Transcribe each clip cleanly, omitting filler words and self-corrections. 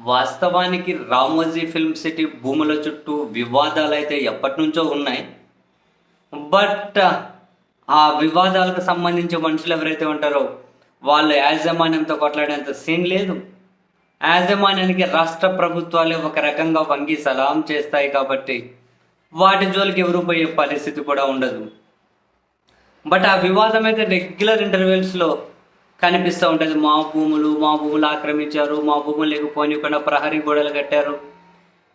వాస్తవానికి 'Ramoji film city' భూముల చుట్టూ వివాదాలైతే ఎప్పటినుంచో ఉన్నాయి. బట్ ఆ వివాదాలకు సంబంధించి మనుషులు ఎవరైతే ఉంటారో వాళ్ళు యాజమాన్యంతో కొట్లాడేంత సీన్ లేదు. యాజమాన్యానికి రాష్ట్ర ప్రభుత్వాలే ఒక రకంగా వంగి సలాం చేస్తాయి కాబట్టి వాటి జోలికి ఎవరు పోయే పరిస్థితి కూడా ఉండదు. బట్ ఆ వివాదం అయితే రెగ్యులర్ ఇంటర్వెల్స్లో కనిపిస్తూ ఉంటుంది. మా భూములు ఆక్రమించారు, మా భూములు లేకపోనివ్వకుండా ప్రహరీ గోడలు కట్టారు,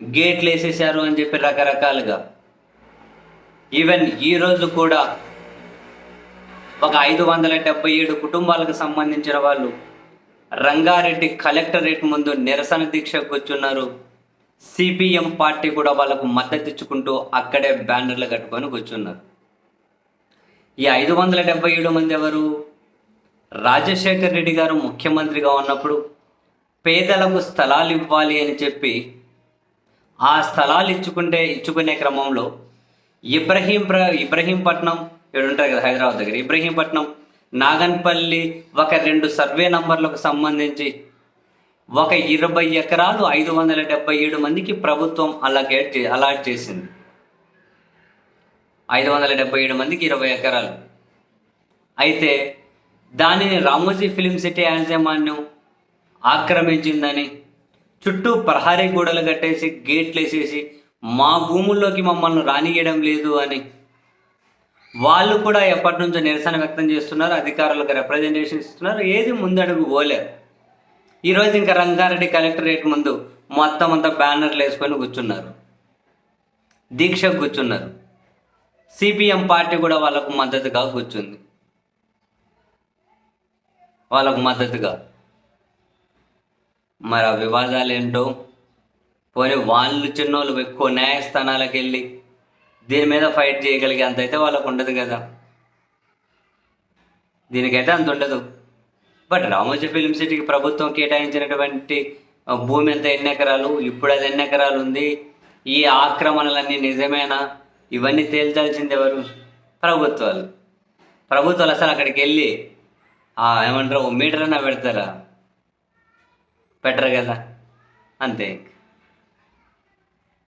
గేట్లు వేసేసారు అని చెప్పి రకరకాలుగా. ఈవెన్ ఈరోజు కూడా ఒక 577 కుటుంబాలకు సంబంధించిన వాళ్ళు రంగారెడ్డి కలెక్టరేట్ ముందు నిరసన దీక్షకు కూర్చున్నారు. సిపిఎం పార్టీ కూడా వాళ్ళకు మద్దతు ఇచ్చుకుంటూ అక్కడే బ్యానర్లు కట్టుకొని కూర్చున్నారు. ఈ 577 మంది ఎవరు? రాజశేఖర్ రెడ్డి గారు ముఖ్యమంత్రిగా ఉన్నప్పుడు పేదలకు స్థలాలు ఇవ్వాలి అని చెప్పి ఆ స్థలాలు ఇచ్చుకునే క్రమంలో ఇబ్రహీంపట్నం ఇక్కడ ఉంటారు కదా హైదరాబాద్ దగ్గర, ఇబ్రహీంపట్నం, నాగన్పల్లి ఒక 2 సర్వే నంబర్లకు సంబంధించి ఒక 20 ఎకరాలు 577 మందికి ప్రభుత్వం అలాట్ చేసింది. 577 మందికి 20 ఎకరాలు. అయితే దానిని రామోజీ ఫిల్మ్ సిటీ యాజమాన్యం ఆక్రమించిందని చుట్టూ ప్రహరీ గోడలు కట్టేసి గేట్లు వేసేసి మా భూముల్లోకి మమ్మల్ని రానియడం లేదు అని వాళ్ళు కూడా ఎప్పటి నుంచో నిరసన వ్యక్తం చేస్తున్నారు. అధికారులకు రిప్రజెంటేషన్ ఇస్తున్నారు. ఏది ముందడుగు పోలేరు. ఈరోజు ఇంకా రంగారెడ్డి కలెక్టరేట్ ముందు మొత్తం అంతా బ్యానర్లు వేసుకొని కూర్చున్నారు, దీక్షకు కూర్చున్నారు. సిపిఎం పార్టీ కూడా వాళ్ళకు మద్దతుగా కూర్చుంది. మరి ఆ వివాదాలు ఏంటో, పోనీ వాళ్ళు చిన్నోళ్ళు ఎక్కువ న్యాయస్థానాలకు వెళ్ళి దీని మీద ఫైట్ చేయగలిగే అంత అయితే వాళ్ళకు ఉండదు కదా. దీనికైతే అంత ఉండదు. బట్ రామోజీ ఫిల్మ్ సిటీకి ప్రభుత్వం కేటాయించినటువంటి భూమి అంతా ఎన్ని ఎకరాలు, ఇప్పుడు అది ఎన్ని ఎకరాలు ఉంది, ఈ ఆక్రమణలన్నీ నిజమేనా, ఇవన్నీ తేల్చాల్సింది ఎవరు? ప్రభుత్వాలు అసలు అక్కడికి వెళ్ళి ఏమంటారు మీటర్ అన్నా పెడతారా? పెట్టరు కదా. అంతే.